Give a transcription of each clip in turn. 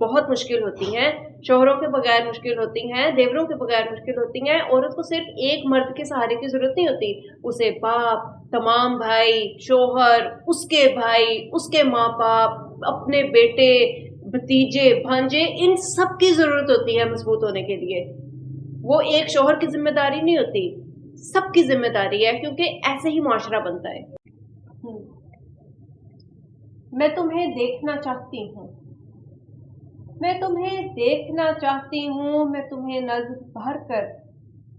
بہت مشکل ہوتی ہیں، شوہروں کے بغیر مشکل ہوتی ہیں، دیوروں کے بغیر مشکل ہوتی ہیں. عورت کو صرف ایک مرد کے سہارے کی ضرورت نہیں ہوتی، اسے باپ، تمام بھائی، شوہر، اس کے بھائی، اس کے ماں باپ، اپنے بیٹے، بھتیجے، بھانجے، ان سب کی ضرورت ہوتی ہے مضبوط ہونے کے لیے. وہ ایک شوہر کی ذمہ داری نہیں ہوتی، سب کی ذمہ داری ہے، کیونکہ ایسے ہی معاشرہ بنتا ہے. میں تمہیں دیکھنا چاہتی ہوں، میں تمہیں دیکھنا چاہتی ہوں، میں تمہیں نظر بھر کر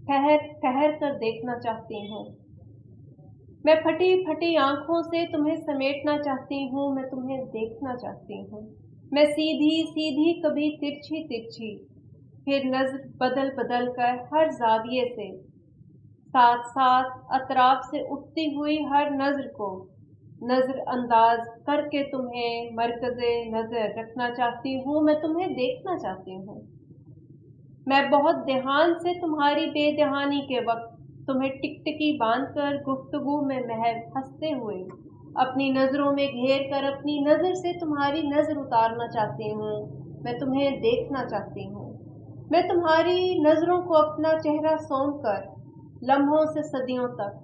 ٹھہر کر دیکھنا چاہتی ہوں. میں پھٹی پھٹی آنکھوں سے تمہیں سمیٹنا چاہتی ہوں، میں تمہیں دیکھنا چاہتی ہوں. میں سیدھی سیدھی کبھی ترچھی ترچھی، پھر نظر بدل بدل کر ہر زاویے سے، ساتھ ساتھ اطراف سے اٹھتی ہوئی ہر نظر کو نظر انداز کر کے تمہیں مرکز نظر رکھنا چاہتی ہوں، میں تمہیں دیکھنا چاہتی ہوں. میں بہت دھیان سے تمہاری بے دہانی کے وقت تمہیں ٹکٹکی باندھ کر گفتگو میں محض ہنستے ہوئے اپنی نظروں میں گھیر کر اپنی نظر سے تمہاری نظر اتارنا چاہتی ہوں، میں تمہیں دیکھنا چاہتی ہوں. میں تمہاری نظروں کو اپنا چہرہ سونپ کر لمحوں سے صدیوں تک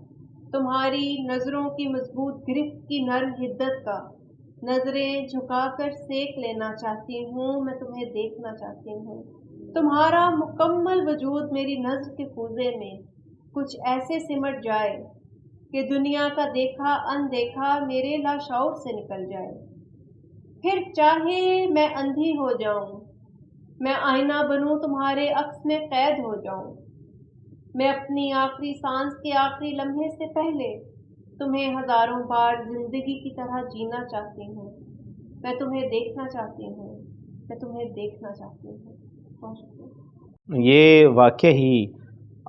تمہاری نظروں کی مضبوط گرفت کی نرم حدت کا نظریں جھکا کر سیک لینا چاہتی ہوں، میں تمہیں دیکھنا چاہتی ہوں. تمہارا مکمل وجود میری نظر کے کوزے میں کچھ ایسے سمٹ جائے کہ دنیا کا دیکھا اندیکھا میرے لاشعور سے نکل جائے. پھر چاہے میں اندھی ہو جاؤں، میں آئینہ بنوں تمہارے عکس میں قید ہو جاؤں. میں اپنی آخری سانس کے آخری لمحے سے پہلے تمہیں ہزاروں بار زندگی کی طرح جینا چاہتی ہوں. میں تمہیں دیکھنا چاہتی ہوں، میں تمہیں دیکھنا چاہتی ہوں. بہت شکریہ. یہ واقع ہی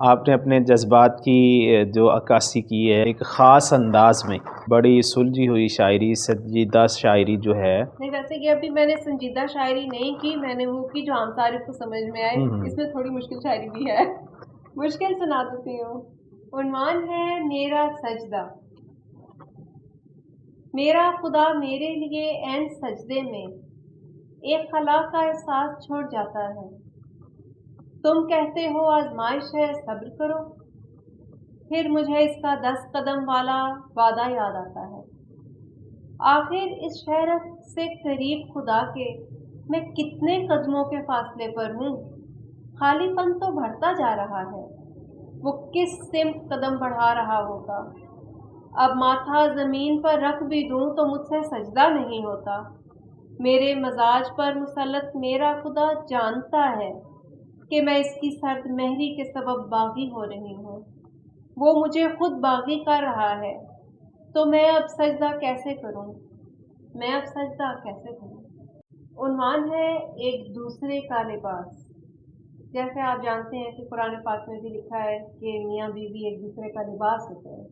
آپ نے اپنے جذبات کی جو عکاسی کی ہے ایک خاص انداز میں، بڑی سلجھی ہوئی شاعری، سنجیدہ شاعری جو ہے. نہیں، ویسے کہ ابھی میں نے سنجیدہ شاعری نہیں کی، میں نے وہ کی جو عام صارف کو سمجھ میں آئے. اس میں تھوڑی مشکل شاعری بھی ہے، مشکل سنا دیتی ہوں. عنوان ہے میرا سجدہ. میرا خدا میرے لیے عین سجدے میں ایک خلا کا احساس چھوڑ جاتا ہے. تم کہتے ہو آزمائش ہے صبر کرو، پھر مجھے اس کا 10 قدم والا وعدہ یاد آتا ہے. آخر اس شہرت سے قریب خدا کے میں کتنے قدموں کے فاصلے پر ہوں. خالی پن تو بڑھتا جا رہا ہے، وہ کس سمت قدم بڑھا رہا ہوگا. اب ماتھا زمین پر رکھ بھی دوں تو مجھ سے سجدہ نہیں ہوتا. میرے مزاج پر مسلط میرا خدا جانتا ہے کہ میں اس کی سرد مہری کے سبب باغی ہو رہی ہوں. وہ مجھے خود باغی کر رہا ہے، تو میں اب سجدہ کیسے کروں، میں اب سجدہ کیسے کروں. عنوان ہے ایک دوسرے کا لباس. جیسے آپ جانتے ہیں کہ قرآن پاک میں بھی لکھا ہے کہ میاں بیوی ایک دوسرے کا لباس ہوتے ہیں.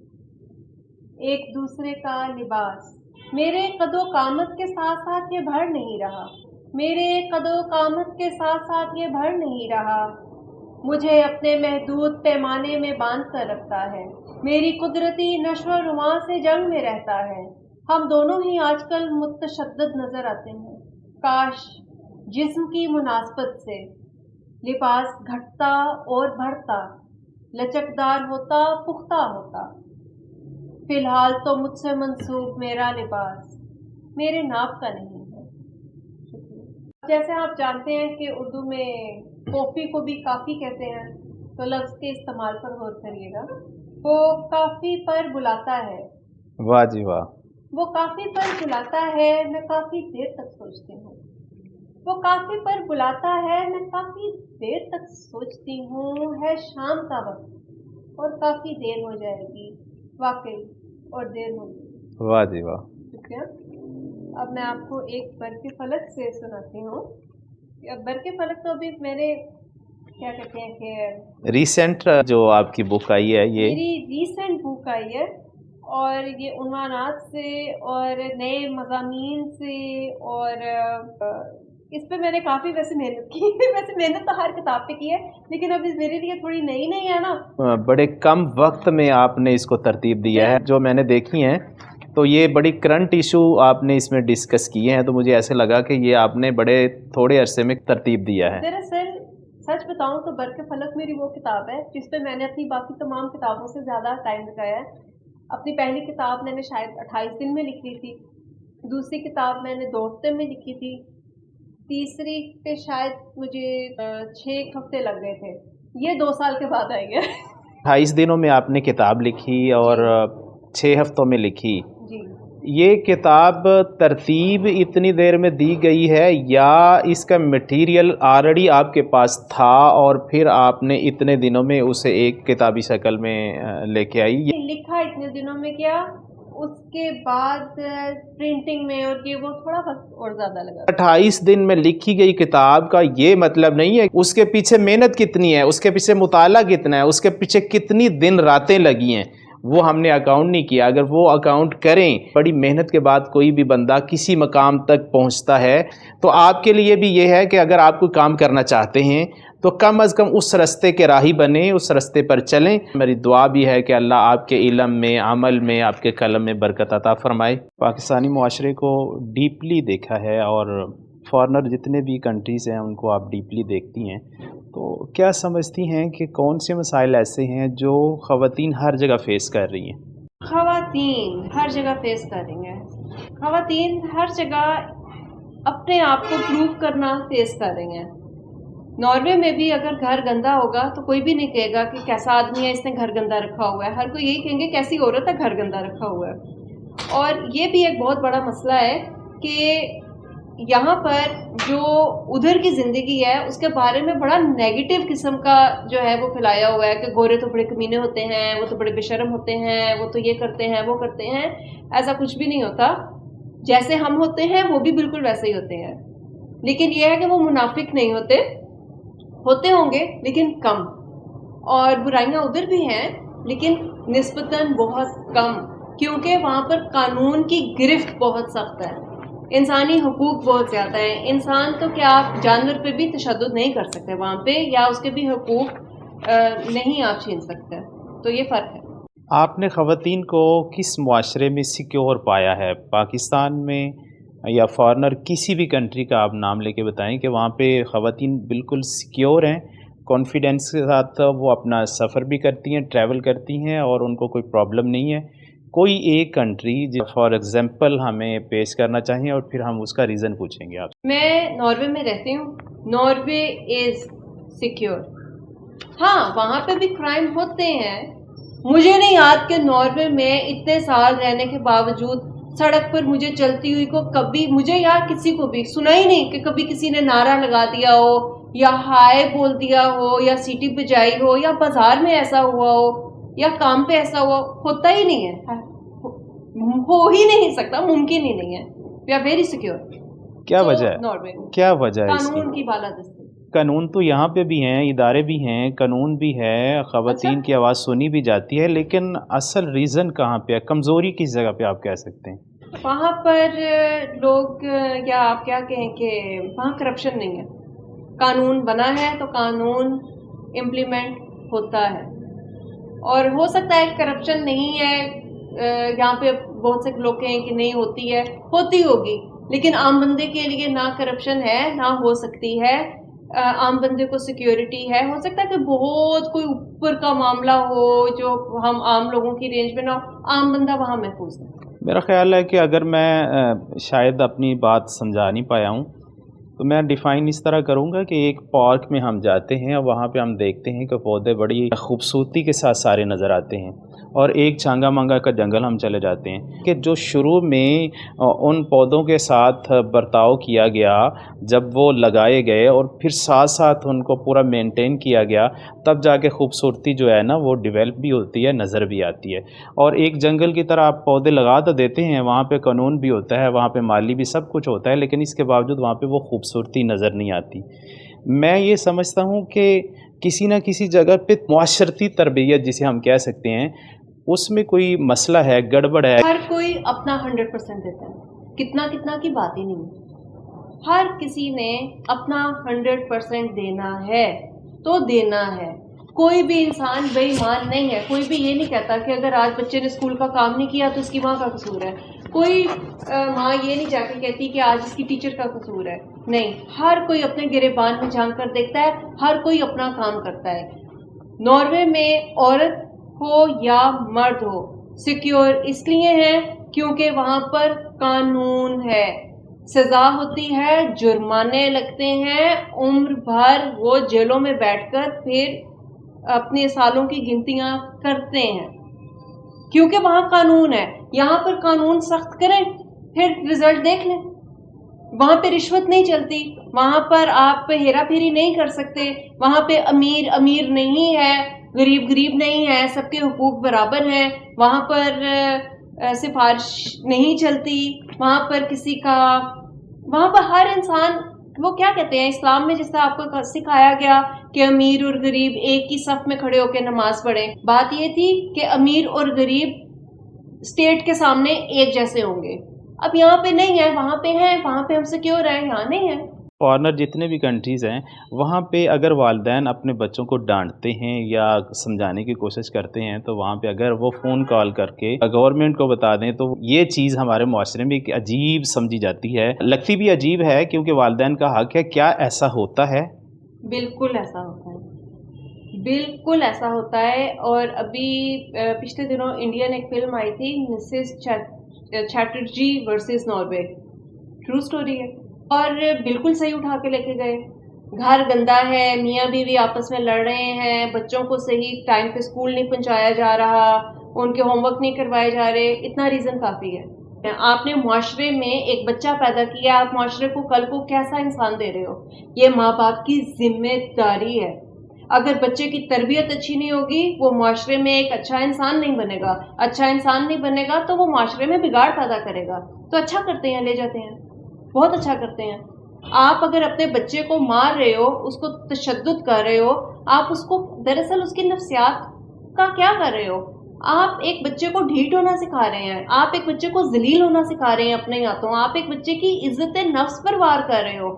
ایک دوسرے کا لباس. میرے قد و قامت کے ساتھ ساتھ یہ بڑھ نہیں رہا، میرے قد و قامت کے ساتھ ساتھ یہ بڑھ نہیں رہا. مجھے اپنے محدود پیمانے میں باندھ کر رکھتا ہے، میری قدرتی نشو و نما سے جنگ میں رہتا ہے. ہم دونوں ہی آج کل متشدد نظر آتے ہیں. کاش جسم کی مناسبت سے لباس گھٹتا اور بڑھتا، لچکدار ہوتا، پختہ ہوتا. فی الحال تو مجھ سے منسوب میرا لباس میرے ناپ کا نہیں ہے. جیسے آپ جانتے ہیں کہ اردو میں کافی کو بھی کافی کہتے ہیں، تو لفظ کے استعمال پر غور کریے گا. وہ کافی پر بلاتا ہے. واہ جی واہ. وہ کافی پر بلاتا ہے، میں کافی دیر تک سوچتی ہوں. وہ کافی پر بلاتا ہے، میں کافی دیر تک سوچتی ہوں. ہے شام کا وقت اور کافی دیر ہو جائے گی، واقعی اور دیر ہوگی. واہ جی واہ. شکریہ. اب میں آپ کو ایک برق فلک سے سناتی ہوں. برق فلک تو ابھی میں نے کیا کہتے ہیں کہ ریسنٹ جو آپ کی بک آئی ہے، یہ میری ریسنٹ بک آئی ہے، اور یہ عنوانات سے اور نئے مضامین سے، اور اس پہ میں نے کافی ویسے محنت کی ہے. ویسے محنت تو ہر کتاب پہ کی ہے، لیکن اب میرے لیے تھوڑی نئی ہے نا. بڑے کم وقت میں آپ نے اس کو ترتیب دیا ہے. جو میں نے دیکھی ہیں تو یہ بڑی کرنٹ ایشو آپ نے اس میں ڈسکس کیے ہیں، تو مجھے ایسے لگا کہ یہ آپ نے بڑے تھوڑے عرصے میں ترتیب دیا ہے۔ دراصل سچ بتاؤں تو برق فلک میری وہ کتاب ہے جس پہ میں نے اپنی باقی تمام کتابوں سے زیادہ ٹائم لگایا ہے۔ اپنی پہلی کتاب میں نے شاید 28 دن میں لکھی تھی، دوسری کتاب میں نے 2 ہفتے میں لکھی تھی، تیسری پہ شاید مجھے 6 ہفتے لگ گئے تھے۔ یہ 2 سال کے بعد آئی ہے۔ 28 دنوں میں آپ نے کتاب لکھی اور 6 ہفتوں میں لکھی۔ جی یہ کتاب ترتیب اتنی دیر میں دی گئی ہے یا اس کا مٹیریل آلریڈی آپ کے پاس تھا اور پھر آپ نے اتنے دنوں میں اسے ایک کتابی شکل میں لے کے آئی؟ لکھا اتنے دنوں میں کیا، اس کے بعد پرنٹنگ میں اور یہ وہ تھوڑا وقت اور زیادہ لگا۔ 28 دن میں لکھی گئی کتاب کا یہ مطلب نہیں ہے اس کے پیچھے محنت کتنی ہے، اس کے پیچھے مطالعہ کتنا ہے، اس کے پیچھے کتنی دن راتیں لگی ہیں، وہ ہم نے اکاؤنٹ نہیں کیا۔ اگر وہ اکاؤنٹ کریں، بڑی محنت کے بعد کوئی بھی بندہ کسی مقام تک پہنچتا ہے، تو آپ کے لیے بھی یہ ہے کہ اگر آپ کوئی کام کرنا چاہتے ہیں تو کم از کم اس رستے کے راہی بنیں، اس رستے پر چلیں۔ میری دعا بھی ہے کہ اللہ آپ کے علم میں، عمل میں، آپ کے قلم میں برکت عطا فرمائے۔ پاکستانی معاشرے کو ڈیپلی دیکھا ہے اور فارنر جتنے بھی کنٹریز ہیں ان کو آپ ڈیپلی دیکھتی ہیں، تو کیا سمجھتی ہیں کہ کون سے مسائل ایسے ہیں جو خواتین ہر جگہ فیس کر رہی ہیں؟ خواتین ہر جگہ فیس کر رہی ہیں، خواتین ہر جگہ اپنے آپ کو پروو کرنا فیس کر رہی ہیں۔ ناروے میں بھی اگر گھر گندا ہوگا تو کوئی بھی نہیں کہے گا کہ کیسا آدمی ہے اس نے گھر گندا رکھا ہوا ہے، ہر کوئی یہی کہیں گے کیسی عورت ہے گھر گندا رکھا ہوا ہے۔ اور یہ بھی ایک بہت بڑا مسئلہ ہے کہ یہاں پر جو ادھر کی زندگی ہے اس کے بارے میں بڑا نیگیٹو قسم کا جو ہے وہ پھیلایا ہوا ہے کہ گورے تو بڑے کمینے ہوتے ہیں، وہ تو بڑے بے شرم ہوتے ہیں، وہ تو یہ کرتے ہیں وہ کرتے ہیں۔ ایسا کچھ بھی نہیں ہوتا، جیسے ہم ہوتے ہیں وہ بھی بالکل ویسے ہی ہوتے ہیں، لیکن یہ ہے کہ وہ منافق نہیں ہوتے ہوں گے لیکن کم، اور برائیاں ادھر بھی ہیں لیکن نسبتاً بہت کم، کیونکہ وہاں پر قانون کی گرفت بہت سخت ہے، انسانی حقوق بہت زیادہ ہیں۔ انسان تو کیا آپ جانور پہ بھی تشدد نہیں کر سکتے وہاں پہ، یا اس کے بھی حقوق نہیں آپ چھین سکتے، تو یہ فرق ہے۔ آپ نے خواتین کو کس معاشرے میں سیکیور پایا ہے؟ پاکستان میں یا فارنر کسی بھی کنٹری کا آپ نام لے کے بتائیں کہ وہاں پہ خواتین بالکل سیکیور ہیں، کانفیڈنس کے ساتھ وہ اپنا سفر بھی کرتی ہیں، ٹریول کرتی ہیں اور ان کو کوئی پرابلم نہیں ہے؟ کوئی ایک کنٹری جو فار ایگزامپل ہمیں پیش کرنا چاہیں اور پھر ہم اس کا ریزن پوچھیں گے آپ سے۔ میں ناروے میں رہتی ہوں، ناروے از سیکیور۔ ہاں وہاں پہ بھی کرائم ہوتے ہیں، مجھے نہیں یاد کہ ناروے میں اتنے سال رہنے کے باوجود سڑک پر مجھے چلتی ہوئی کو کبھی، مجھے یا کسی کو بھی سنا ہی نہیں کہ کبھی کسی نے نعرہ لگا دیا ہو یا ہائے بول دیا ہو یا سیٹی بجائی ہو یا بازار میں ایسا ہوا ہو یا کام پہ ایسا ہوا ہوتا ہی نہیں ہے، ہو ہی نہیں سکتا، ممکن ہی نہیں ہے۔ We are very secure. کیا وجہ ہے؟ ناروے کیا وجہ ہے اس کی؟ قانون کی بالادستی۔ قانون تو یہاں پہ بھی ہیں، ادارے بھی ہیں، قانون بھی ہے، خواتین کی آواز سنی بھی جاتی ہے، لیکن اصل ریزن کہاں پہ ہے؟ کمزوری کس جگہ پہ آپ کہہ سکتے ہیں؟ وہاں پر لوگ، یا آپ کیا کہیں کہ وہاں کرپشن نہیں ہے، قانون بنا ہے تو قانون امپلیمنٹ ہوتا ہے، اور ہو سکتا ہے کرپشن نہیں ہے، یہاں پہ بہت سے لوگ کہیں کہ نہیں ہوتی ہے، ہوتی ہوگی، لیکن عام بندے کے لیے نہ کرپشن ہے نہ ہو سکتی ہے، عام بندے کو سیکیورٹی ہے۔ ہو سکتا ہے کہ بہت کوئی اوپر کا معاملہ ہو جو ہم عام لوگوں کی رینج میں نہ ہو، عام بندہ وہاں محفوظ ہے۔ میرا خیال ہے کہ اگر میں شاید اپنی بات سمجھا نہیں پایا ہوں تو میں ڈیفائن اس طرح کروں گا کہ ایک پارک میں ہم جاتے ہیں اور وہاں پہ ہم دیکھتے ہیں کہ پودے بڑی خوبصورتی کے ساتھ سارے نظر آتے ہیں، اور ایک چھانگا مانگا کا جنگل ہم چلے جاتے ہیں کہ جو شروع میں ان پودوں کے ساتھ برتاؤ کیا گیا، جب وہ لگائے گئے اور پھر ساتھ ساتھ ان کو پورا مینٹین کیا گیا، تب جا کے خوبصورتی جو ہے نا وہ ڈیولپ بھی ہوتی ہے، نظر بھی آتی ہے۔ اور ایک جنگل کی طرح آپ پودے لگا تو دیتے ہیں، وہاں پہ قانون بھی ہوتا ہے، وہاں پہ مالی بھی سب کچھ ہوتا ہے، لیکن اس کے باوجود وہاں پہ وہ خوبصورتی نظر نہیں آتی۔ میں یہ سمجھتا ہوں کہ کسی نہ کسی جگہ پہ معاشرتی تربیت جسے ہم کہہ سکتے ہیں، اس میں کوئی مسئلہ ہے، گڑبڑ ہے۔ ہر کوئی اپنا 100% دیتا ہے، کتنا کی بات ہی نہیں ہے، ہر کسی نے اپنا 100% دینا ہے تو دینا ہے، کوئی بھی انسان بے ایمان نہیں ہے. کوئی بھی یہ نہیں کہتا کہ اگر آج بچے نے اسکول کا کام نہیں کیا تو اس کی ماں کا قصور ہے. کوئی ماں یہ نہیں جا کے کہتی کہ آج اس کی ٹیچر کا قصور ہے. نہیں، ہر کوئی اپنے گریبان میں جھانک کر دیکھتا ہے، ہر کوئی اپنا کام کرتا ہے. ناروے میں عورت ہو یا مرد ہو سیکیور اس لیے ہے کیونکہ وہاں پر قانون ہے، سزا ہوتی ہے، جرمانے لگتے ہیں، عمر بھر وہ جیلوں میں بیٹھ کر پھر اپنے سالوں کی گنتیاں کرتے ہیں کیونکہ وہاں قانون ہے. یہاں پر قانون سخت کریں پھر رزلٹ دیکھ لیں. وہاں پہ رشوت نہیں چلتی، وہاں پر آپ ہیرا پھیری نہیں کر سکتے، وہاں پہ امیر امیر نہیں ہے، غریب غریب نہیں ہے، سب کے حقوق برابر ہیں. وہاں پر سفارش نہیں چلتی، وہاں پر وہاں پر ہر انسان، وہ کیا کہتے ہیں اسلام میں جس طرح آپ کو سکھایا گیا کہ امیر اور غریب ایک ہی صف میں کھڑے ہو کے نماز پڑھیں. بات یہ تھی کہ امیر اور غریب اسٹیٹ کے سامنے ایک جیسے ہوں گے. اب یہاں پہ نہیں ہے، وہاں پہ ہیں، وہاں پہ ہم سیکیور ہیں، یہاں نہیں ہے. فارنر جتنے بھی کنٹریز ہیں وہاں پہ اگر والدین اپنے بچوں کو ڈانٹتے ہیں یا سمجھانے کی کوشش کرتے ہیں تو وہاں پہ اگر وہ فون کال کر کے گورنمنٹ کو بتا دیں تو یہ چیز ہمارے معاشرے میں ایک عجیب سمجھی جاتی ہے، لگتی بھی عجیب ہے کیونکہ والدین کا حق ہے. کیا ایسا ہوتا ہے؟ بالکل ایسا ہوتا ہے، بالکل ایسا ہوتا ہے. اور ابھی پچھلے دنوں انڈیا نے ایک فلم آئی تھی Mrs Chatterjee versus Norway, true story ہے، اور بالکل صحیح اٹھا کے لے کے گئے. گھر گندا ہے، میاں بیوی آپس میں لڑ رہے ہیں، بچوں کو صحیح ٹائم پہ اسکول نہیں پہنچایا جا رہا، ان کے ہوم ورک نہیں کروائے جا رہے. اتنا ریزن کافی ہے. آپ نے معاشرے میں ایک بچہ پیدا کیا، آپ معاشرے کو کل کو کیسا انسان دے رہے ہو، یہ ماں باپ کی ذمہ داری ہے. اگر بچے کی تربیت اچھی نہیں ہوگی وہ معاشرے میں ایک اچھا انسان نہیں بنے گا. اچھا انسان نہیں بنے گا تو وہ معاشرے میں بگاڑ پیدا کرے گا. تو اچھا کرتے ہیں، لے جاتے ہیں، بہت اچھا کرتے ہیں. آپ اگر اپنے بچے کو مار رہے ہو، اس کو تشدد کر رہے ہو، آپ اس کو دراصل اس کی نفسیات کا کیا کر رہے ہو؟ آپ ایک بچے کو ڈھیٹ ہونا سکھا رہے ہیں، آپ ایک بچے کو ذلیل ہونا سکھا رہے ہیں اپنے ہاتھوں، آپ ایک بچے کی عزت نفس پر وار کر رہے ہو.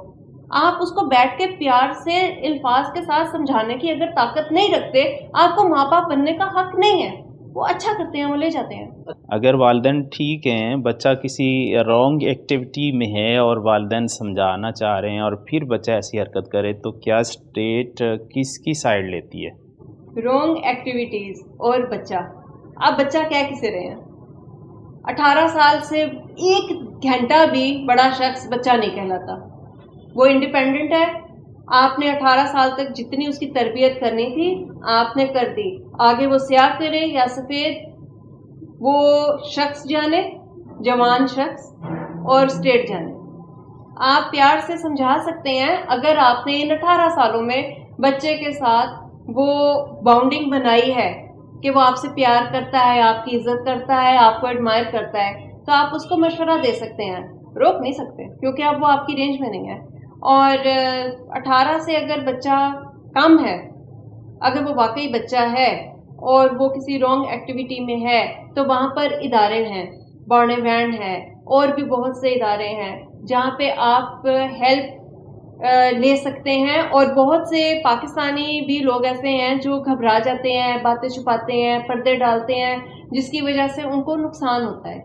آپ اس کو بیٹھ کے پیار سے الفاظ کے ساتھ سمجھانے کی اگر طاقت نہیں رکھتے، آپ کو ماں باپ بننے کا حق نہیں ہے. وہ اچھا کرتے ہیں، وہ لے جاتے ہیں. اگر والدین ٹھیک ہیں، بچہ کسی رانگ ایکٹیویٹی میں ہے اور والدین سمجھانا چاہ رہے ہیں اور پھر بچہ ایسی حرکت کرے تو کیا اسٹیٹ کس کی سائڈ لیتی ہے؟ رانگ ایکٹیویٹیز اور بچہ، اب بچہ کیا کسے رہے ہیں؟ 18 سال سے ایک گھنٹہ بھی بڑا شخص بچہ نہیں کہلاتا. وہ انڈیپینڈنٹ ہے. آپ نے 18 سال تک جتنی اس کی تربیت کرنی تھی آپ نے کر دی. آگے وہ سیاہ کرے یا سفید وہ شخص جانے، جوان شخص اور اسٹیٹ جانے. آپ پیار سے سمجھا سکتے ہیں اگر آپ نے ان 18 سالوں میں بچے کے ساتھ وہ باؤنڈنگ بنائی ہے کہ وہ آپ سے پیار کرتا ہے، آپ کی عزت کرتا ہے، آپ کو ایڈمائر کرتا ہے، تو آپ اس کو مشورہ دے سکتے ہیں. روک نہیں سکتے کیونکہ اب وہ آپ کی رینج میں نہیں ہے. اور 18 سے اگر بچہ کم ہے، اگر وہ واقعی بچہ ہے اور وہ کسی رانگ ایکٹیویٹی میں ہے تو وہاں پر ادارے ہیں، بارنے وینڈ ہے، اور بھی بہت سے ادارے ہیں جہاں پہ آپ ہیلپ لے سکتے ہیں. اور بہت سے پاکستانی بھی لوگ ایسے ہیں جو گھبرا جاتے ہیں، باتیں چھپاتے ہیں، پردے ڈالتے ہیں، جس کی وجہ سے ان کو نقصان ہوتا ہے.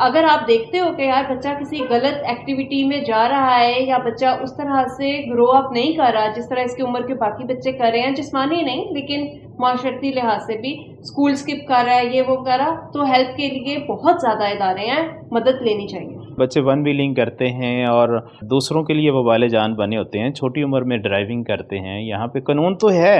اگر آپ دیکھتے ہو کہ یار بچہ کسی غلط ایکٹیویٹی میں جا رہا ہے یا بچہ اس طرح سے گرو اپ نہیں کر رہا جس طرح اس کی عمر کے باقی بچے کر رہے ہیں، جسمانی نہیں لیکن معاشرتی لحاظ سے بھی اسکول اسکپ کر رہا ہے، یہ وہ کر رہا، تو ہیلپ کے لیے بہت زیادہ ادارے ہیں، مدد لینی چاہیے. بچے ون ویلنگ کرتے ہیں اور دوسروں کے لیے وبال جان بنے ہوتے ہیں، چھوٹی عمر میں ڈرائیونگ کرتے ہیں. یہاں پہ قانون تو ہے،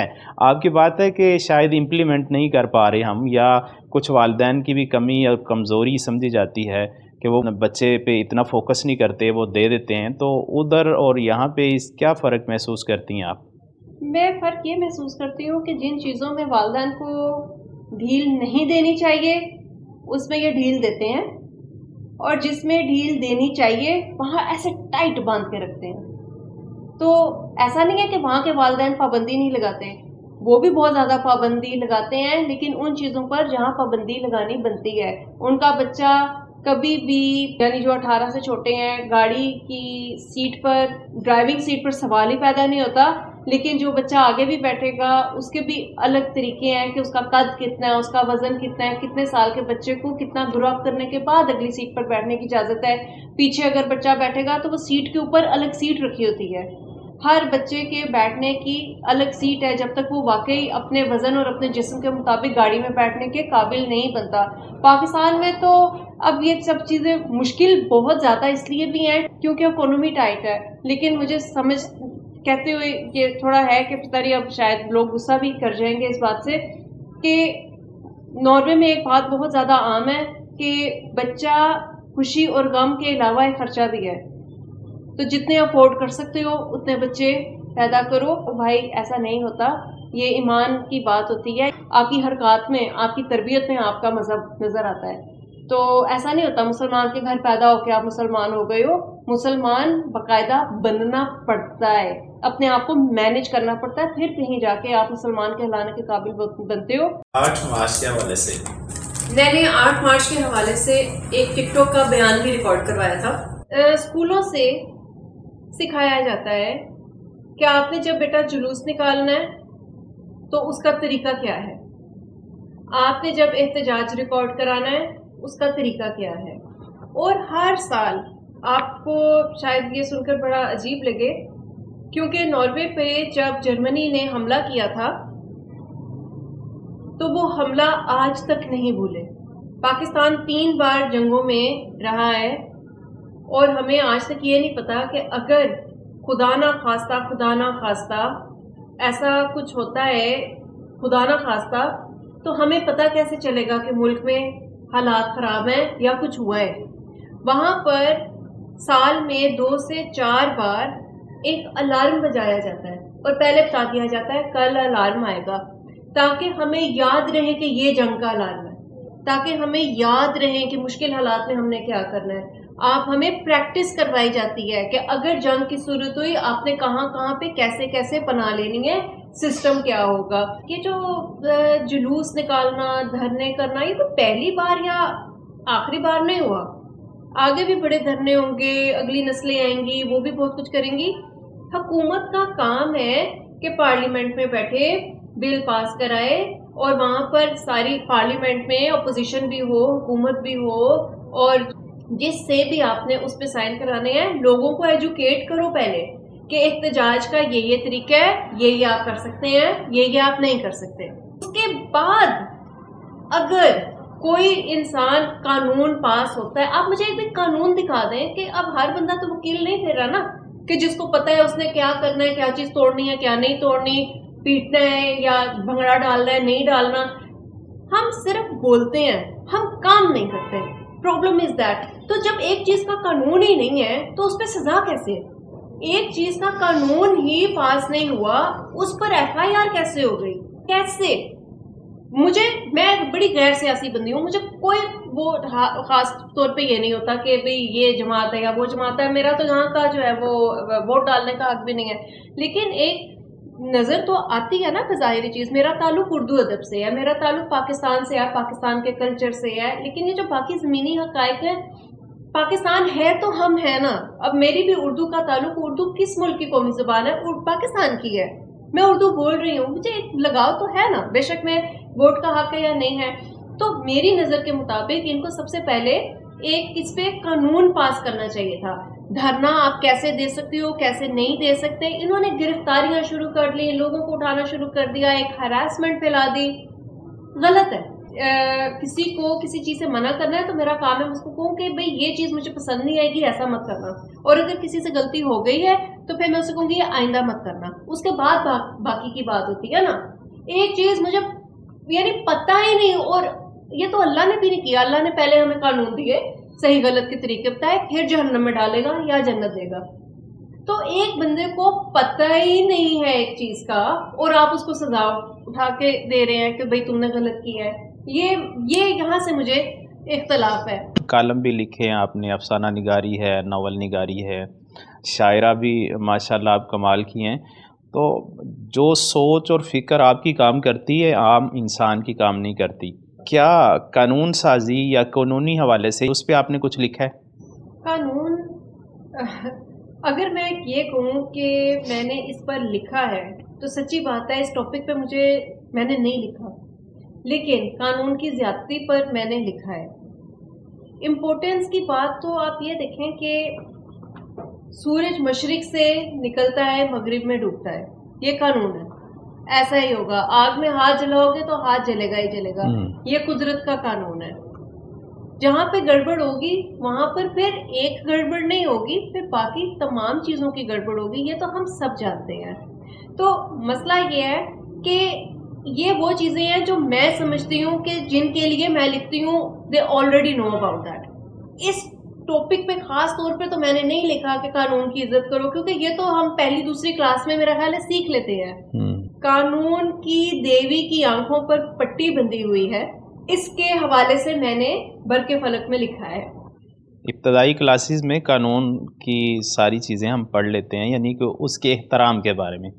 آپ کی بات ہے کہ شاید امپلیمنٹ نہیں کر پا رہے ہم، یا کچھ والدین کی بھی کمی یا کمزوری سمجھی جاتی ہے کہ وہ بچے پہ اتنا فوکس نہیں کرتے، وہ دے دیتے ہیں. تو ادھر اور یہاں پہ کیا فرق محسوس کرتی ہیں آپ؟ میں فرق یہ محسوس کرتی ہوں کہ جن چیزوں میں والدین کو ڈھیل نہیں دینی چاہیے اس میں یہ ڈھیل دیتے ہیں، اور جس میں ڈھیل دینی چاہیے وہاں ایسے ٹائٹ باندھ کے رکھتے ہیں. تو ایسا نہیں ہے کہ وہاں کے والدین پابندی نہیں لگاتے، وہ بھی بہت زیادہ پابندی لگاتے ہیں، لیکن ان چیزوں پر جہاں پابندی لگانی بنتی ہے. ان کا بچہ کبھی بھی، یعنی جو 18 سے چھوٹے ہیں، گاڑی کی سیٹ پر، ڈرائیونگ سیٹ پر سوال ہی پیدا نہیں ہوتا لیکن جو بچہ آگے بھی بیٹھے گا اس کے بھی الگ طریقے ہیں کہ اس کا قد کتنا ہے، اس کا وزن کتنا ہے، کتنے سال کے بچے کو کتنا گرو اپ کرنے کے بعد اگلی سیٹ پر بیٹھنے کی اجازت ہے. پیچھے اگر بچہ بیٹھے گا تو وہ سیٹ کے اوپر الگ سیٹ رکھی ہوتی ہے. ہر بچے کے بیٹھنے کی الگ سیٹ ہے جب تک وہ واقعی اپنے وزن اور اپنے جسم کے مطابق گاڑی میں بیٹھنے کے قابل نہیں بنتا. پاکستان میں تو اب یہ سب چیزیں مشکل بہت زیادہ اس لیے بھی ہیں کیونکہ اکانومی ٹائٹ ہے. لیکن مجھے سمجھ کہتے ہوئے یہ تھوڑا ہے کہ پتاری اب شاید لوگ غصہ بھی کر جائیں گے اس بات سے کہ ناروے میں ایک بات بہت زیادہ عام ہے کہ بچہ خوشی اور غم کے علاوہ ایک خرچہ بھی ہے. تو جتنے افورڈ کر سکتے ہو اتنے بچے پیدا کرو. بھائی ایسا نہیں ہوتا، یہ ایمان کی بات ہوتی ہے. آپ کی حرکات میں، آپ کی تربیت میں آپ کا مذہب نظر آتا ہے. تو ایسا نہیں ہوتا مسلمان کے گھر پیدا ہو کے آپ مسلمان ہو گئے ہو. مسلمان باقاعدہ بننا پڑتا ہے، اپنے آپ کو مینج کرنا پڑتا ہے، پھر کہیں جا کے آپ مسلمان کہلانے کے قابل بنتے ہو. 8 مارچ کے حوالے سے میں نے 8 مارچ کے حوالے سے ایک ٹک ٹاک کا بیان بھی ریکارڈ کروایا تھا. اسکولوں سے سکھایا جاتا ہے کہ آپ نے جب بیٹا جلوس نکالنا ہے تو اس کا طریقہ کیا ہے، آپ نے جب احتجاج ریکارڈ کرانا ہے اس کا طریقہ کیا ہے. اور ہر سال آپ کو شاید یہ سن کر بڑا عجیب لگے کیونکہ ناروے پہ جب جرمنی نے حملہ کیا تھا تو وہ حملہ آج تک نہیں بھولے. پاکستان 3 بار جنگوں میں رہا ہے اور ہمیں آج تک یہ نہیں پتا کہ اگر خدا نہ خواستہ ایسا کچھ ہوتا ہے، خدا نہ خواستہ، تو ہمیں پتہ کیسے چلے گا کہ ملک میں حالات خراب ہیں یا کچھ ہوا ہے. وہاں پر سال میں 2 سے 4 بار ایک الارم بجایا جاتا ہے اور پہلے بتا دیا جاتا ہے کل الارم آئے گا، تاکہ ہمیں یاد رہے کہ یہ جنگ کا الارم ہے، تاکہ ہمیں یاد رہے کہ مشکل حالات میں ہم نے کیا کرنا ہے. آپ ہمیں پریکٹس کروائی جاتی ہے کہ اگر جنگ کی صورت ہوئی آپ نے کہاں کہاں پہ کیسے کیسے پناہ لینی ہے، سسٹم کیا ہوگا. یہ جو جلوس نکالنا، دھرنے کرنا، یہ تو پہلی بار یا آخری بار نہیں ہوا. آگے بھی بڑے دھرنے ہوں گے، اگلی نسلیں آئیں گی وہ بھی بہت کچھ کریں گی. حکومت کا کام ہے کہ پارلیمنٹ میں بیٹھے بل پاس کرائے اور وہاں پر ساری پارلیمنٹ میں اپوزیشن بھی ہو، حکومت بھی ہو، اور جس سے بھی آپ نے اس پہ سائن کرانے ہیں لوگوں کو ایجوکیٹ کرو پہلے کہ احتجاج کا یہ طریقہ ہے، یہ آپ کر سکتے ہیں، یہ آپ نہیں کر سکتے. اس کے بعد اگر کوئی انسان قانون پاس ہوتا ہے، آپ مجھے ایک بھی قانون دکھا دیں کہ اب ہر بندہ تو وکیل نہیں پھر رہا نا کہ جس کو پتہ ہے اس نے کیا کرنا ہے، کیا چیز توڑنی ہے، کیا نہیں توڑنی، پیٹنا ہے یا بھنگڑا ڈالنا ہے، نہیں ڈالنا. ہم صرف بولتے ہیں، ہم کام نہیں کرتے. Problem is that. تو جب ایک چیز کا قانون ہی نہیں ہے تو اس پہ سزا کیسے ہے؟ ایک چیز کا قانون ہی پاس نہیں ہوا، اس پر FIR کیسے ہو گئی؟ کیسے؟ میں بڑی غیر سیاسی بندی ہوں، مجھے کوئی وہ خاص طور پہ یہ نہیں ہوتا کہ بھئی یہ جماعت ہے یا وہ جماعت ہے. میرا تو یہاں کا جو ہے وہ ووٹ ڈالنے کا حق بھی نہیں ہے. لیکن ایک نظر تو آتی ہے نا بظاہری چیز. میرا تعلق اردو ادب سے ہے، میرا تعلق پاکستان سے ہے، پاکستان کے کلچر سے ہے. لیکن یہ جو باقی زمینی حقائق ہیں، پاکستان ہے تو ہم ہیں نا. اب میری بھی اردو کا تعلق، اردو کس ملک کی قومی زبان ہے؟ پاکستان کی ہے. میں اردو بول رہی ہوں، مجھے ایک لگاؤ تو ہے نا، بے شک میں ووٹ کا حق ہے یا نہیں ہے. تو میری نظر کے مطابق ان کو سب سے پہلے ایک اس پہ قانون پاس کرنا چاہیے تھا. دھرنا آپ کیسے دے سکتے ہو، کیسے نہیں دے سکتے. انہوں نے گرفتاریاں شروع کر لی، لوگوں کو اٹھانا شروع کر دیا، ایک ہراسمنٹ پھیلا دی. غلط ہے. کسی کو کسی چیز سے منع کرنا ہے تو میرا کام ہے اس کو کہوں کہ بھئی یہ چیز مجھے پسند نہیں آئے گی، ایسا مت کرنا. اور اگر کسی سے غلطی ہو گئی ہے تو پھر میں اسے کہوں گی یہ آئندہ مت کرنا. اس کے بعد باقی کی بات ہوتی ہے نا. ایک چیز مجھے یعنی پتہ ہی نہیں، اور یہ تو اللہ نے بھی نہیں کیا. اللہ نے پہلے ہمیں قانون دیے، صحیح غلط کے طریقے بتائے، پھر جہنم میں ڈالے گا یا جنت دے گا. تو ایک بندے کو پتہ ہی نہیں ہے ایک چیز کا اور آپ اس کو سزا اٹھا کے دے رہے ہیں کہ بھئی تم نے غلط کیا ہے. یہ یہاں سے مجھے اختلاف ہے. کالم بھی لکھے ہیں آپ نے، افسانہ نگاری ہے، ناول نگاری ہے، شاعرہ بھی ماشاءاللہ آپ کمال کی ہیں. تو جو سوچ اور فکر آپ کی کام کرتی ہے عام انسان کی کام نہیں کرتی. کیا قانون سازی یا قانونی حوالے سے اس پہ آپ نے کچھ لکھا ہے؟ قانون اگر میں یہ کہوں کہ میں نے اس پر لکھا ہے تو سچی بات ہے اس ٹاپک پہ میں نے نہیں لکھا، لیکن قانون کی زیادتی پر میں نے لکھا ہے۔ امپورٹنس کی بات تو آپ یہ دیکھیں کہ سورج مشرق سے نکلتا ہے مغرب میں ڈوبتا ہے، یہ قانون ہے، ایسا ہی ہوگا۔ آگ میں ہاتھ جلاؤ گے تو ہاتھ جلے گا ہی جلے گا، یہ قدرت کا قانون ہے۔ جہاں پہ گڑبڑ ہوگی وہاں پر پھر ایک گڑبڑ نہیں ہوگی، پھر باقی تمام چیزوں کی گڑبڑ ہوگی، یہ تو ہم سب جانتے ہیں۔ تو مسئلہ یہ ہے کہ یہ وہ چیزیں ہیں جو میں سمجھتی ہوں کہ جن کے لیے میں لکھتی ہوں they already know about that. اس ٹاپک پہ خاص طور پہ تو میں نے نہیں لکھا کہ قانون کی عزت کرو، کیونکہ یہ تو ہم پہلی دوسری کلاس میں میرا خیال ہے سیکھ لیتے ہیں۔ قانون کی دیوی کی آنکھوں پر پٹی بندھی ہوئی ہے، اس کے حوالے سے میں نے برق فلک میں لکھا ہے۔ ابتدائی کلاسز میں قانون کی ساری چیزیں ہم پڑھ لیتے ہیں، یعنی کہ اس کے احترام کے بارے میں۔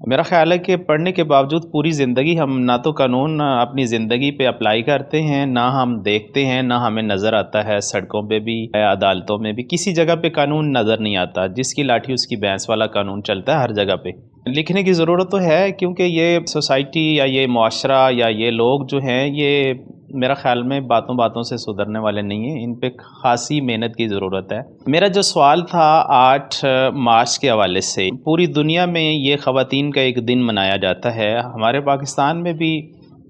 میرا خیال ہے کہ پڑھنے کے باوجود پوری زندگی ہم نہ تو قانون اپنی زندگی پہ اپلائی کرتے ہیں، نہ ہم دیکھتے ہیں، نہ ہمیں نظر آتا ہے۔ سڑکوں پہ بھی، عدالتوں میں بھی، کسی جگہ پہ قانون نظر نہیں آتا۔ جس کی لاٹھی اس کی بھینس والا قانون چلتا ہے ہر جگہ پہ۔ لکھنے کی ضرورت تو ہے، کیونکہ یہ سوسائٹی یا یہ معاشرہ یا یہ لوگ جو ہیں، یہ میرا خیال میں باتوں باتوں سے سدھرنے والے نہیں ہیں، ان پہ خاصی محنت کی ضرورت ہے۔ میرا جو سوال تھا 8 مارچ کے حوالے سے، پوری دنیا میں یہ خواتین کا ایک دن منایا جاتا ہے۔ ہمارے پاکستان میں بھی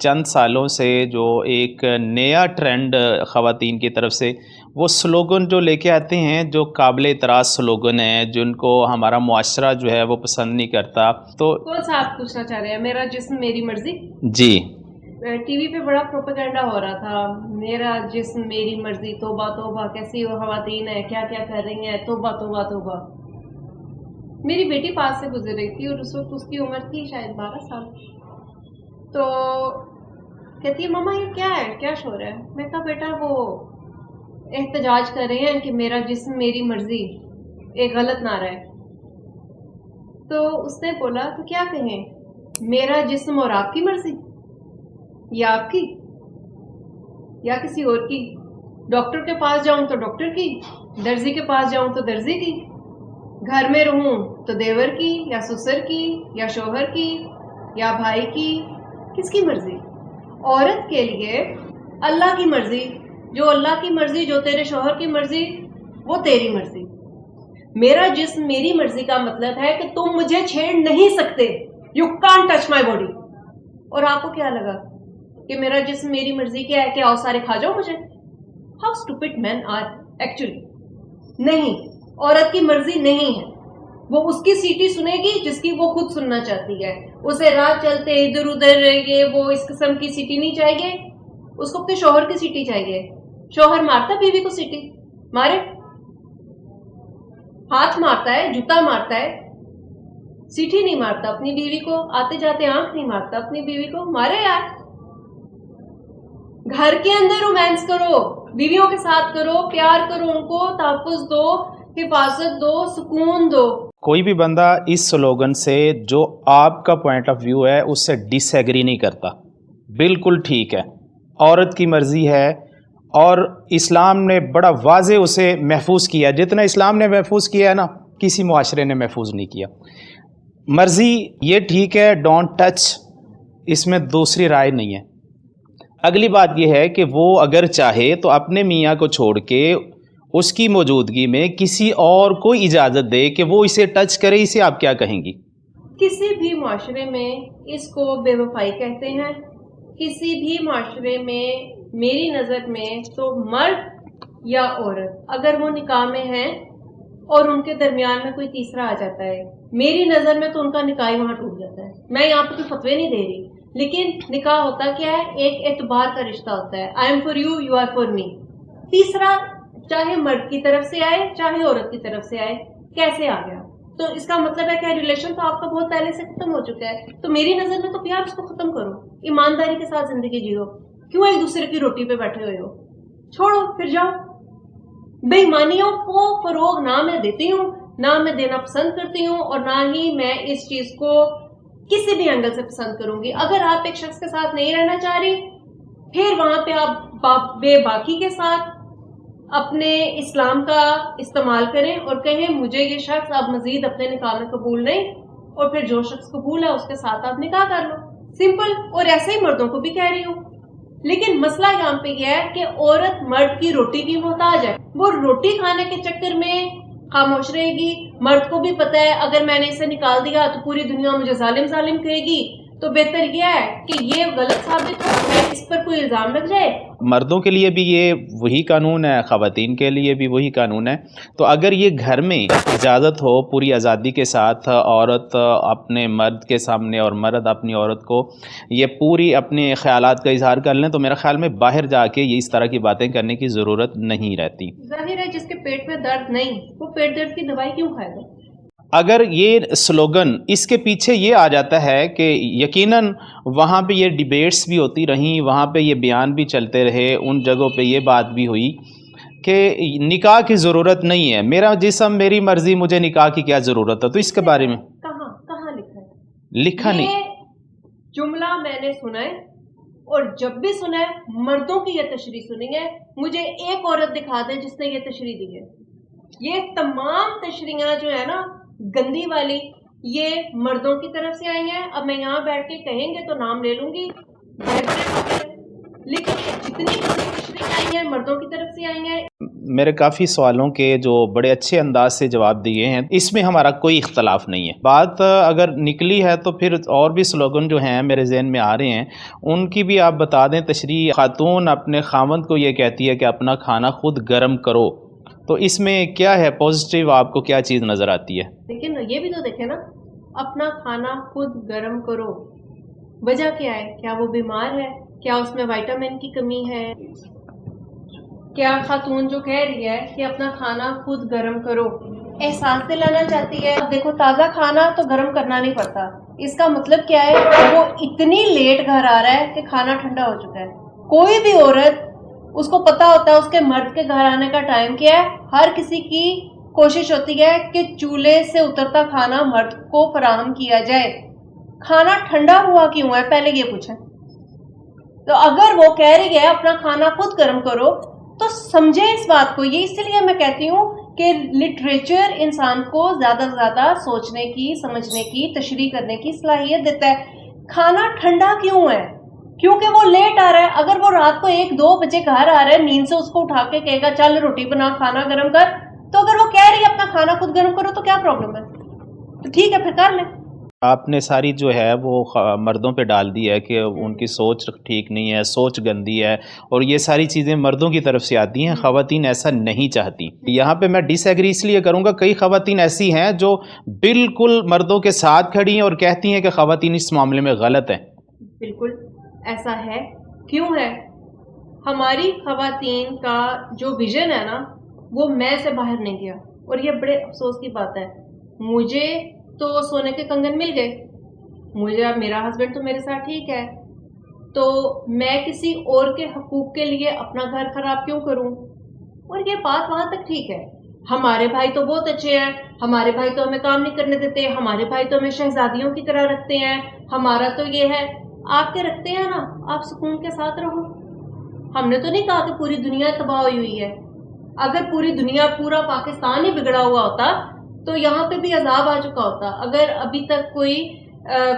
چند سالوں سے جو ایک نیا ٹرینڈ خواتین کی طرف سے، وہ سلوگن جو لے کے آتے ہیں، جو قابل اعتراض سلوگن ہیں، جن کو ہمارا معاشرہ جو ہے وہ پسند نہیں کرتا۔ تو کون سا آپ پوچھنا چاہ رہے ہیں؟ میرا جسم میری مرضی؟ جی، ٹی وی پہ بڑا پروپیگنڈا ہو رہا تھا، میرا جسم میری مرضی، توبہ توبہ، کیسی وہ خواتین ہیں، کیا کیا کر رہی ہیں، توبہ توبہ توبہ۔ میری بیٹی پاس سے گزر رہی تھی اور اس وقت اس کی عمر تھی شاید 12 سال، تو کہتی ہے ماما یہ کیا ہے، کیا شور ہے؟ میں کہا بیٹا وہ احتجاج کر رہے ہیں کہ میرا جسم میری مرضی، ایک غلط نعرہ ہے۔ تو اس نے بولا تو کیا کہیں، میرا جسم اور آپ کی مرضی، یا آپ کی یا کسی اور کی؟ ڈاکٹر کے پاس جاؤں تو ڈاکٹر کی، درزی کے پاس جاؤں تو درزی کی، گھر میں رہوں تو دیور کی یا سسر کی یا شوہر کی یا بھائی کی، کس کی مرضی؟ عورت کے لیے اللہ کی مرضی، جو اللہ کی مرضی، جو تیرے شوہر کی مرضی وہ تیری مرضی۔ میرا جسم میری مرضی کا مطلب ہے کہ تم مجھے چھیڑ نہیں سکتے، you can't touch my body. اور آپ کو کیا لگا کہ میرا جسم میری مرضی کیا ہے کہ آؤ سارے کھا جاؤ مجھے؟ How stupid men are actually. نہیں، عورت کی مرضی نہیں ہے، وہ اس کی سیٹی سنے گی جس کی وہ خود سننا چاہتی ہے۔ اسے راہ چلتے ادھر ادھر یہ وہ اس قسم کی سیٹی نہیں چاہیے، اس کو اپنے شوہر کی سیٹی چاہیے۔ شوہر مارتا بیوی کو سیٹی؟ مارے، ہاتھ مارتا ہے، جوتا مارتا ہے، سیٹی نہیں مارتا اپنی بیوی کو، آتے جاتے آنکھ نہیں مارتا اپنی بیوی کو، مارے یار۔ گھر کے اندر رومانس کرو، بیویوں کے ساتھ کرو، پیار کرو، ان کو تحفظ دو، حفاظت دو، سکون دو۔ کوئی بھی بندہ اس سلوگن سے جو آپ کا پوائنٹ آف ویو ہے اس سے ڈس ایگری نہیں کرتا، بالکل ٹھیک ہے، عورت کی مرضی ہے، اور اسلام نے بڑا واضح اسے محفوظ کیا، جتنا اسلام نے محفوظ کیا ہے نا کسی معاشرے نے محفوظ نہیں کیا۔ مرضی یہ ٹھیک ہے، ڈونٹ ٹچ، اس میں دوسری رائے نہیں ہے۔ اگلی بات یہ ہے کہ وہ اگر چاہے تو اپنے میاں کو چھوڑ کے اس کی موجودگی میں کسی اور کو اجازت دے کہ وہ اسے ٹچ کرے، اسے آپ کیا کہیں گی؟ کسی بھی معاشرے میں اس کو بے وفائی کہتے ہیں، کسی بھی معاشرے میں میری نظر میں تو مرد یا عورت اگر وہ نکاح میں ہیں اور ان کے درمیان میں کوئی تیسرا آ جاتا ہے، میری نظر میں تو ان کا نکاح وہاں ٹوٹ جاتا ہے۔ میں یہاں پہ کوئی فتوے نہیں دے رہی، لیکن نکاح ہوتا کیا ہے؟ ایک اعتبار کا رشتہ ہوتا ہے، I am for you, you are for me. تیسرا چاہے مرد کی طرف سے آئے چاہے عورت کی طرف سے آئے، کیسے آ گیا؟ تو اس کا مطلب ہے کہ ریلیشن تو آپ کا بہت پہلے سے ختم ہو چکا ہے۔ تو میری نظر میں تو پیار اس کو ختم کرو، ایمانداری کے ساتھ زندگی جیو، کیوں ایک دوسرے کی روٹی پہ بیٹھے ہوئے ہو؟ چھوڑو، پھر جاؤ۔ بے ایمانیوں کو فروغ نہ میں دیتی ہوں، نہ میں دینا پسند کرتی ہوں، اور نہ ہی میں اس چیز کو کسی بھی اینگل سے پسند کروں گی۔ اگر آپ ایک شخص کے ساتھ نہیں رہنا چاہ رہی، پھر وہاں پہ آپ بے باکی کے ساتھ اپنے اسلام کا استعمال کریں اور کہیں مجھے یہ شخص اب مزید اپنے نکاح میں قبول نہیں، اور پھر جو شخص قبول ہے اس کے ساتھ آپ نکاح کر لو, سمپل. اور ایسے ہی مردوں کو بھی کہہ رہی ہوں. لیکن مسئلہ یہاں پہ یہ ہے کہ عورت مرد کی روٹی کی محتاج ہے. وہ روٹی کھانے کے چکر میں خاموش رہے گی. مرد کو بھی پتا ہے اگر میں نے اسے نکال دیا تو پوری دنیا مجھے ظالم ظالم کہے گی, تو بہتر یہ ہے کہ یہ غلط ثابت ہو کہ اس پر کوئی الزام لگ جائے. مردوں کے لیے بھی یہ وہی قانون ہے, خواتین کے لیے بھی وہی قانون ہے. تو اگر یہ گھر میں اجازت ہو پوری آزادی کے ساتھ, عورت اپنے مرد کے سامنے اور مرد اپنی عورت کو یہ پوری اپنے خیالات کا اظہار کر لیں, تو میرا خیال میں باہر جا کے یہ اس طرح کی باتیں کرنے کی ضرورت نہیں رہتی. ظاہر ہے جس کے پیٹ میں درد نہیں وہ پیٹ درد کی دوائی کیوں کھائے گا. اگر یہ سلوگن اس کے پیچھے یہ آ جاتا ہے کہ یقیناً وہاں پہ یہ ڈیبیٹس بھی ہوتی رہیں, وہاں پہ یہ بیان بھی چلتے رہے, ان جگہوں پہ یہ بات بھی ہوئی کہ نکاح کی ضرورت نہیں ہے, میرا جسم میری مرضی, مجھے نکاح کی کیا ضرورت ہے, تو اس کے بارے میں کہاں لکھا ہے؟ لکھا نہیں. یہ جملہ میں نے سنا ہے, اور جب بھی سنا ہے مردوں کی یہ تشریح سنی ہے. مجھے ایک عورت دکھا دے جس نے یہ تشریح دی ہے. یہ تمام تشریحاں جو ہے نا گندی والی, یہ مردوں کی طرف سے آئی ہیں. اب میں یہاں بیٹھ کے کہیں گے تو نام لے لوں گی, لیکن جتنی تشریح آئی ہیں مردوں کی طرف سے آئی ہیں. میرے کافی سوالوں کے جو بڑے اچھے انداز سے جواب دیے ہیں, اس میں ہمارا کوئی اختلاف نہیں ہے. بات اگر نکلی ہے تو پھر اور بھی سلوگن جو ہیں میرے ذہن میں آ رہے ہیں, ان کی بھی آپ بتا دیں تشریح. خاتون اپنے خاوند کو یہ کہتی ہے کہ اپنا کھانا خود گرم کرو, تو اس میں کیا ہے پازیٹیو, آپ کو کیا چیز نظر آتی ہے؟ لیکن یہ بھی تو دیکھیں نا, اپنا کھانا خود گرم کرو, وجہ کیا ہے؟ کیا وہ بیمار ہے؟ کیا اس میں وائٹامن کی کمی ہے؟ کیا خاتون جو کہہ رہی ہے کہ اپنا کھانا خود گرم کرو احساس دلانا چاہتی ہے؟ اب دیکھو تازہ کھانا تو گرم کرنا نہیں پڑتا. اس کا مطلب کیا ہے؟ وہ اتنی لیٹ گھر آ رہا ہے کہ کھانا ٹھنڈا ہو چکا ہے. کوئی بھی عورت اس کو پتا ہوتا ہے اس کے مرد کے گھر آنے کا ٹائم کیا ہے. ہر کسی کی کوشش ہوتی ہے کہ چولہے سے اترتا کھانا مرد کو فراہم کیا جائے. کھانا ٹھنڈا ہوا کیوں ہے پہلے یہ پوچھیں. تو اگر وہ کہہ رہی ہے اپنا کھانا خود گرم کرو تو سمجھے اس بات کو. یہ اس لیے میں کہتی ہوں کہ لٹریچر انسان کو زیادہ سے زیادہ سوچنے کی, سمجھنے کی, تشریح کرنے کی صلاحیت دیتا ہے. کھانا ٹھنڈا کیوں ہے؟ کیونکہ وہ لیٹ آ رہا ہے. اگر وہ رات کو 1-2 بجے گھر آ رہا ہے, نیند سے اس کو اٹھا کے کہے گا چل روٹی بنا, کھانا گرم کر, تو اگر وہ کہہ رہی ہے اپنا کھانا خود گرم کرو تو کیا پرابلم ہے؟ تو ٹھیک ہے پھر کر لیں. آپ نے ساری جو ہے وہ مردوں پہ ڈال دی ہے کہ ان کی سوچ ٹھیک نہیں ہے, سوچ گندی ہے, اور یہ ساری چیزیں مردوں کی طرف سے آتی ہیں. خواتین ایسا نہیں چاہتی. یہاں پہ میں ڈس ایگری اس لیے کروں گا, کئی خواتین ایسی ہیں جو بالکل مردوں کے ساتھ کھڑی ہیں اور کہتی ہیں کہ خواتین اس معاملے میں غلط ہیں. بالکل ایسا ہے. کیوں ہے؟ ہماری خواتین کا جو ویژن ہے نا وہ میں سے باہر نہیں گیا, اور یہ بڑے افسوس کی بات ہے. مجھے تو سونے کے کنگن مل گئے, مجھے میرا ہسبینڈ تو میرے ساتھ ٹھیک ہے, تو میں کسی اور کے حقوق کے لیے اپنا گھر خراب کیوں کروں؟ اور یہ بات وہاں تک ٹھیک ہے. ہمارے بھائی تو بہت اچھے ہیں, ہمارے بھائی تو ہمیں کام نہیں کرنے دیتے, ہمارے بھائی تو ہمیں شہزادیوں کی طرح رکھتے ہیں, ہمارا تو یہ ہے. آپ کے رکھتے ہیں نا, آپ سکون کے ساتھ رہو. ہم نے تو نہیں کہا کہ پوری دنیا تباہ ہوئی ہوئی ہے. اگر پوری دنیا, پورا پاکستان ہی بگڑا ہوا ہوتا تو یہاں پہ بھی عذاب آ چکا ہوتا. اگر ابھی تک کوئی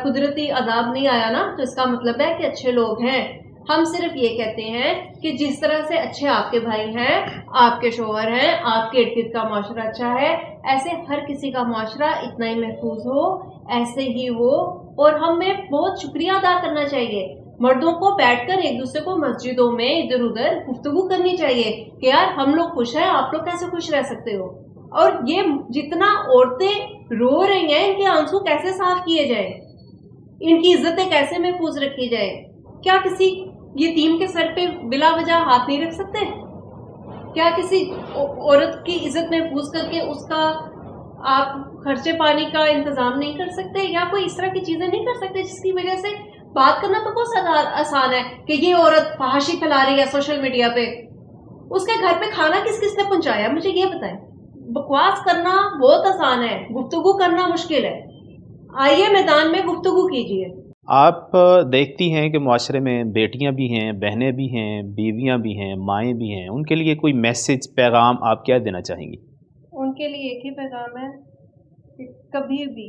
قدرتی عذاب نہیں آیا نا تو اس کا مطلب ہے کہ اچھے لوگ ہیں. ہم صرف یہ کہتے ہیں کہ جس طرح سے اچھے آپ کے بھائی ہیں, آپ کے شوہر ہیں, آپ کے ارد گرد کا معاشرہ اچھا ہے, ایسے ہر کسی کا معاشرہ اتنا ہی محفوظ ہو, ایسے ہی ہو. اور ہمیں بہت شکریہ ادا کرنا چاہیے. مردوں کو بیٹھ کر ایک دوسرے کو مسجدوں میں ادھر ادھر گفتگو کرنی چاہیے کہ یار ہم لوگ خوش ہیں, آپ لوگ کیسے خوش رہ سکتے ہو. اور یہ جتنا عورتیں رو رہی ہیں, ان کے آنسو کیسے صاف کیے جائیں, ان کی عزتیں کیسے محفوظ رکھی جائے. کیا کسی یتیم کے سر پہ بلا وجہ ہاتھ نہیں رکھ سکتے؟ کیا کسی عورت کی عزت محفوظ کر کے اس کا آپ خرچے پانی کا انتظام نہیں کر سکتے, یا کوئی اس طرح کی چیزیں نہیں کر سکتے جس کی وجہ سے بات کرنا تو بہت آسان ہے کہ یہ عورت فحاشی پھیلا رہی ہے سوشل میڈیا پہ, اس کے گھر پہ کھانا کس کس نے پہنچایا مجھے یہ بتائیں. بکواس کرنا بہت آسان ہے, گفتگو کرنا مشکل ہے. آئیے میدان میں گفتگو کیجیے. آپ دیکھتی ہیں کہ معاشرے میں بیٹیاں بھی ہیں, بہنیں بھی ہیں, بیویاں بھی ہیں, مائیں بھی ہیں, ان کے لیے کوئی میسج, پیغام آپ کیا دینا چاہیں گی؟ ان کے لیے ایک ہی پیغام ہے کہ کبھی بھی